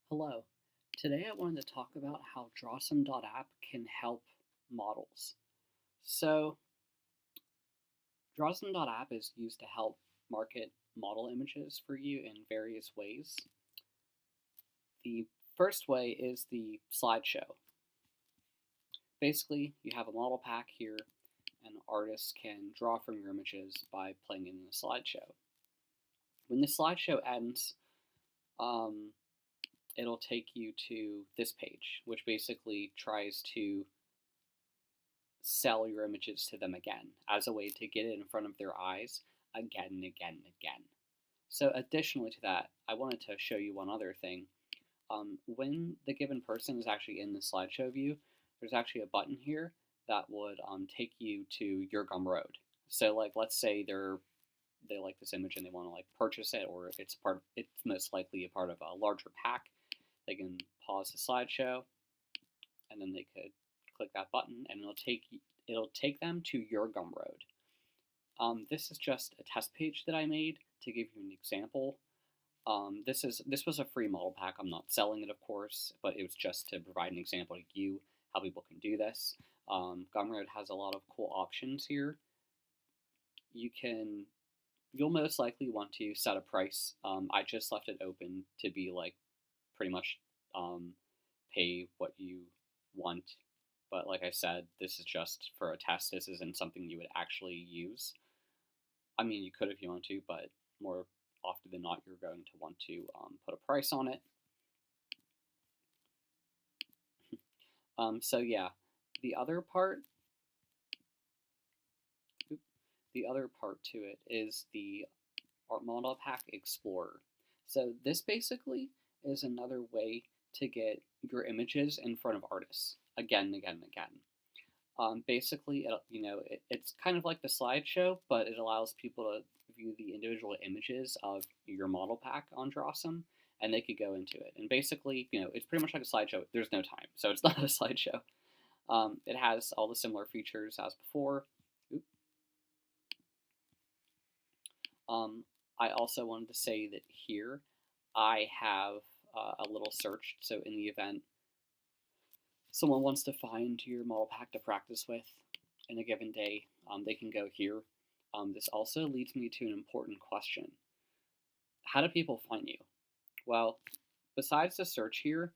Hello. Today I wanted to talk about how drawesome.app can help models. So, drawesome.app is used to help market model images for you in various ways. The first way is the slideshow. Basically, you have a model pack here, and artists can draw from your images by playing in the slideshow. When the slideshow ends, it'll take you to this page, which basically tries to sell your images to them again as a way to get it in front of their eyes again and again and again. So additionally to that, I wanted to show you one other thing. When the given person is actually in the slideshow view, there's actually a button here that would take you to your Gumroad. So like, let's say they like this image and they want to like purchase it, or if it's most likely a part of a larger pack, they can pause the slideshow, and then they could click that button, and it'll take them to your Gumroad. This is just a test page that I made to give you an example. This was a free model pack. I'm not selling it, of course, but it was just to provide an example to you how people can do this. Gumroad has a lot of cool options here. You'll most likely want to set a price. I just left it open to be like pretty much pay what you want. But like I said, this is just for a test. This isn't something you would actually use. I mean, you could if you want to, but more often than not, you're going to want to put a price on it. So yeah, the other part to it is the Art Model Pack Explorer. So this basically is another way to get your images in front of artists again and again and again. Basically, it's kind of like the slideshow, but it allows people to view the individual images of your model pack on Drawsome, and they could go into it. And basically, it's pretty much like a slideshow. There's no time, so it's not a slideshow. It has all the similar features as before. I also wanted to say that here I have a little search, so in the event someone wants to find your model pack to practice with in a given day, they can go here. This also leads me to an important question. How do people find you? Well, besides the search here,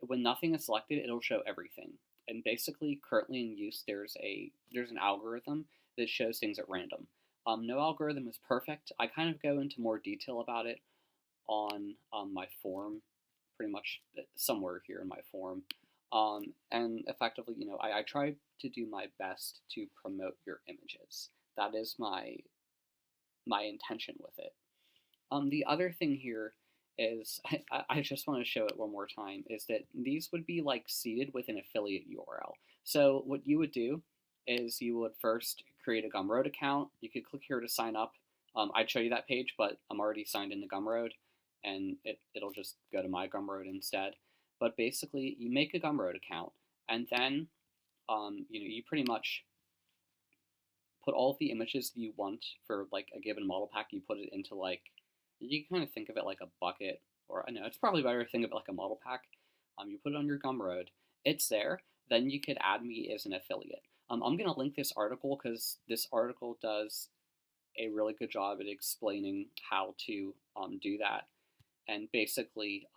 when nothing is selected, it'll show everything. And basically, currently in use, there's an algorithm that shows things at random. No algorithm is perfect. I kind of go into more detail about it on my forum, pretty much somewhere here in my forum. And effectively, I try to do my best to promote your images. That is my intention with it. The other thing here is, I just want to show it one more time, is that these would be like seeded with an affiliate URL. So what you would do is you would first create a Gumroad account. You could click here to sign up. I'd show you that page, but I'm already signed into Gumroad, and it'll just go to my Gumroad instead. But basically, you make a Gumroad account, and then you pretty much put all of the images that you want for like a given model pack. You put it into like, you can kind of think of it like a bucket, or I know it's probably better to think of it like a model pack. You put it on your Gumroad. It's there. Then you could add me as an affiliate. I'm going to link this article because this article does a really good job at explaining how to do that. And basically,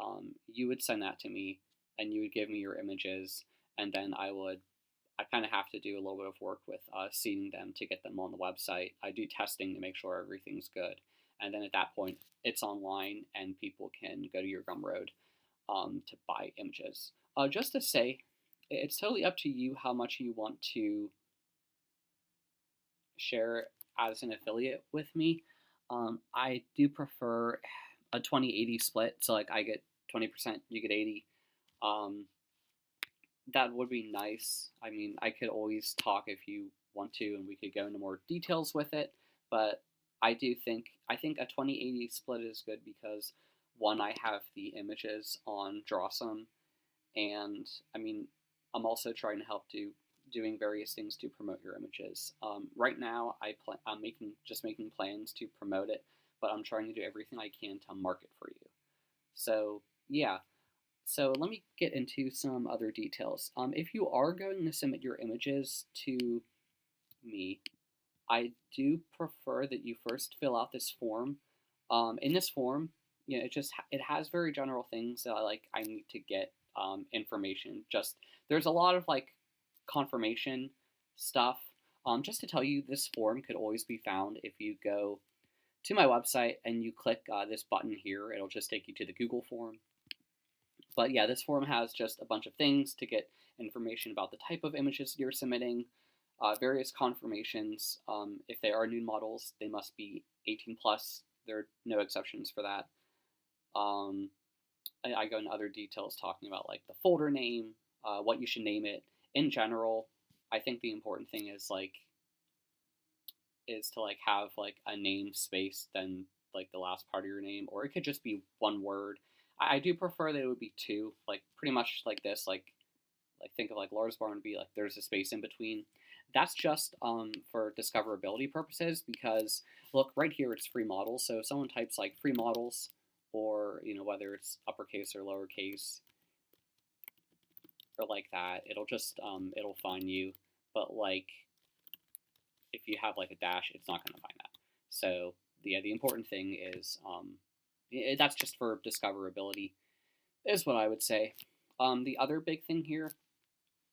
you would send that to me, and you would give me your images, and then I kind of have to do a little bit of work with seeding them to get them on the website. I do testing to make sure everything's good. And then at that point, it's online, and people can go to your Gumroad to buy images. Just to say, it's totally up to you how much you want to share as an affiliate with me. I do prefer a 20-80 split, so like I get 20%, you get 80. That would be nice. I mean, I could always talk if you want to, and we could go into more details with it, but I think a 20-80 split is good because, one, I have the images on Drawsome, and I mean, I'm also trying to help doing various things to promote your images. Right now, I'm making plans to promote it, but I'm trying to do everything I can to market for you. So yeah, So let me get into some other details. If you are going to submit your images to me, I do prefer that you first fill out this form. In this form, it has very general things that I need to get information. Just there's a lot of like confirmation stuff. Just to tell you, this form could always be found if you go to my website and you click this button here. It'll just take you to the Google form. But yeah, this form has just a bunch of things to get information about the type of images you're submitting, various confirmations. If they are nude models, they must be 18 plus. There are no exceptions for that. I go into other details talking about like the folder name, what you should name it. In general, I think the important thing is to like have like a name space then like the last part of your name, or it could just be one word. I do prefer that it would be two, like pretty much like this, like think of like Lars bar and be like there's a space in between. That's just for discoverability purposes because look right here it's free models. So if someone types like free models, or whether it's uppercase or lowercase or like that, it'll just it'll find you. But like if you have like a dash, it's not going to find that. So yeah, the important thing is that's just for discoverability, is what I would say. The other big thing here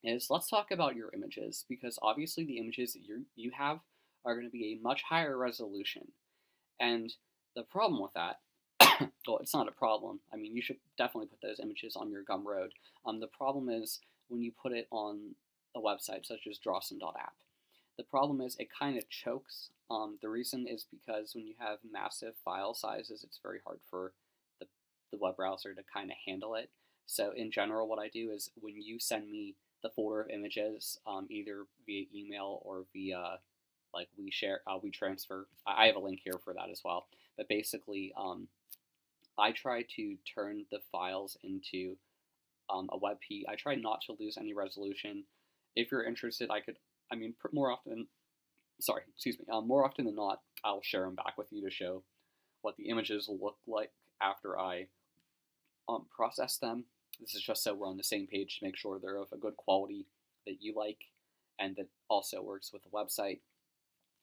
is let's talk about your images, because obviously the images that you have are going to be a much higher resolution. And the problem with that, well, it's not a problem. I mean, you should definitely put those images on your Gumroad. The problem is when you put it on a website such as drawesome.app. The problem is it kind of chokes. The reason is because when you have massive file sizes, it's very hard for the web browser to kind of handle it. So in general, what I do is when you send me the folder of images, either via email or via like WeTransfer, I have a link here for that as well. But basically, I try to turn the files into a WebP. I try not to lose any resolution. If you're interested, more often than not, I'll share them back with you to show what the images will look like after I process them. This is just so we're on the same page to make sure they're of a good quality that you like and that also works with the website.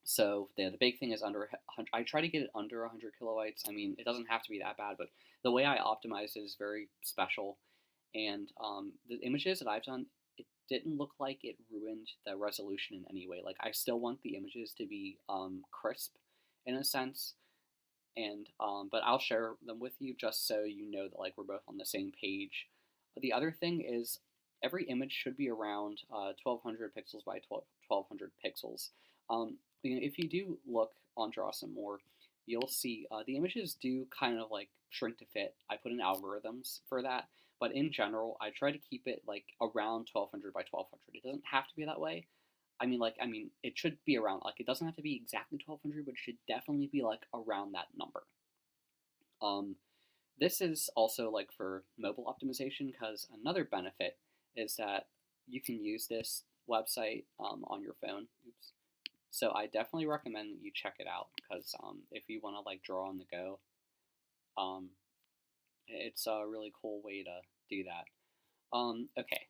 So the big thing is I try to get it under 100 kilobytes. I mean, it doesn't have to be that bad, but the way I optimize it is very special. And the images that I've done, it didn't look like it ruined the resolution in any way. Like I still want the images to be crisp in a sense, and but I'll share them with you just so you know that like we're both on the same page. The other thing is every image should be around 1200 pixels by 1200 pixels. If you do look on Drawsome more, you'll see the images do kind of like shrink to fit. I put in algorithms for that, but in general, I try to keep it like around 1200 by 1200. It doesn't have to be that way. It should be around, like, it doesn't have to be exactly 1200, but it should definitely be like around that number. This is also like for mobile optimization, because another benefit is that you can use this website on your phone. Oops. So I definitely recommend that you check it out, because if you want to like draw on the go, it's a really cool way to do that. Okay,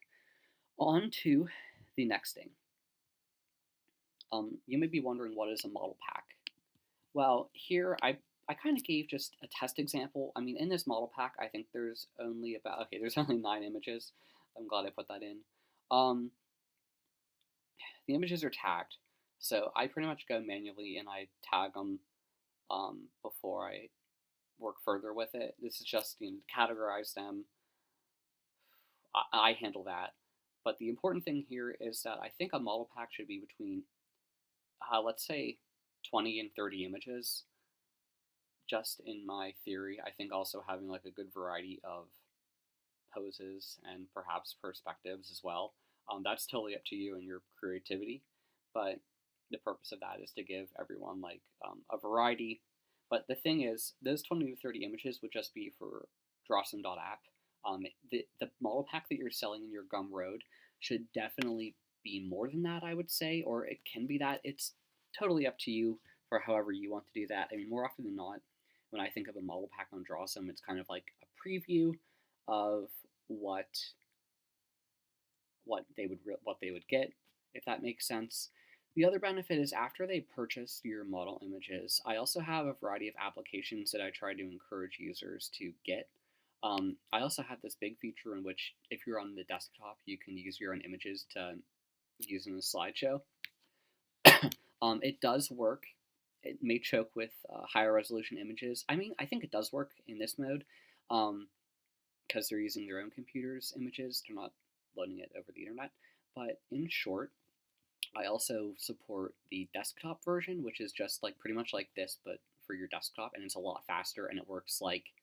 on to the next thing. You may be wondering, what is a model pack? Well, here I kind of gave just a test example. I mean, in this model pack, I think there's only there's only 9 images. I'm glad I put that in. The images are tagged, so I pretty much go manually and I tag them before I work further with it. This is just categorize them. I handle that. But the important thing here is that I think a model pack should be between, let's say, 20 and 30 images. Just in my theory, I think also having like a good variety of poses and perhaps perspectives as well. That's totally up to you and your creativity, but the purpose of that is to give everyone like a variety. But the thing is, those 20 to 30 images would just be for drawesome.app. The model pack that you're selling in your Gumroad should definitely be more than that, I would say, or it can be that. It's totally up to you for however you want to do that. I mean, more often than not, when I think of a model pack on Drawsome, it's kind of like a preview of what what they would get, if that makes sense. The other benefit is after they purchase your model images, I also have a variety of applications that I try to encourage users to get. I also have this big feature in which, if you're on the desktop, you can use your own images to use in a slideshow. It does work. It may choke with higher resolution images. I mean, I think it does work in this mode because they're using their own computer's images. They're not loading it over the internet. But in short, I also support the desktop version, which is just like pretty much like this, but for your desktop, and it's a lot faster, and it works like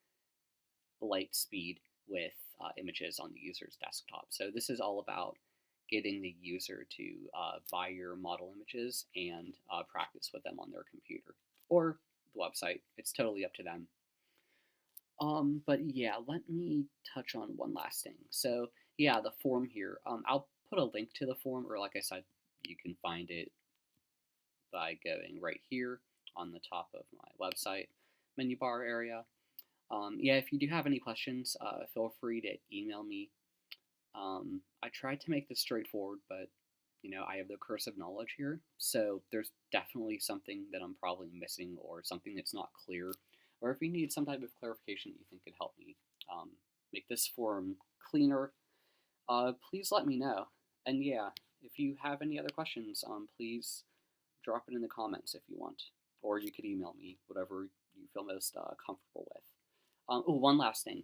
light speed with images on the user's desktop. So this is all about getting the user to buy your model images and practice with them on their computer or the website. It's totally up to them. But yeah, let me touch on one last thing. So yeah, the form here. I'll put a link to the form, or like I said, you can find it by going right here on the top of my website menu bar area. Yeah, if you do have any questions, feel free to email me. I tried to make this straightforward, but I have the curse of knowledge here, so there's definitely something that I'm probably missing or something that's not clear. Or if you need some type of clarification that you think could help me make this form cleaner, please let me know. And yeah, if you have any other questions, please drop it in the comments if you want, or you could email me, whatever you feel most comfortable with. Oh, one last thing.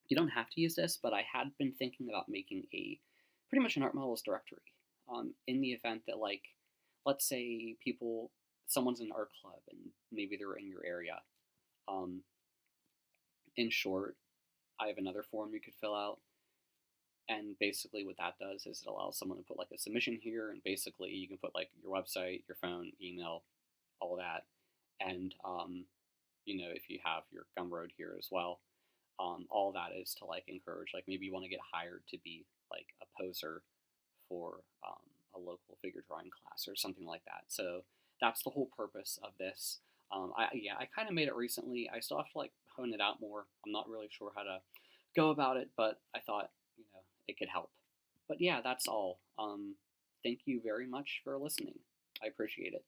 You don't have to use this, but I had been thinking about making pretty much an art models directory. In the event that, like, let's say someone's in an art club and maybe they're in your area. In short, I have another form you could fill out. And basically what that does is it allows someone to put like a submission here, and basically you can put like your website, your phone, email, all of that. And, if you have your Gumroad here as well, all that is to like encourage, like maybe you want to get hired to be like a poser for a local figure drawing class or something like that. So that's the whole purpose of this. I kind of made it recently. I still have to like hone it out more. I'm not really sure how to go about it, but I thought it could help. But yeah, that's all. Thank you very much for listening. I appreciate it.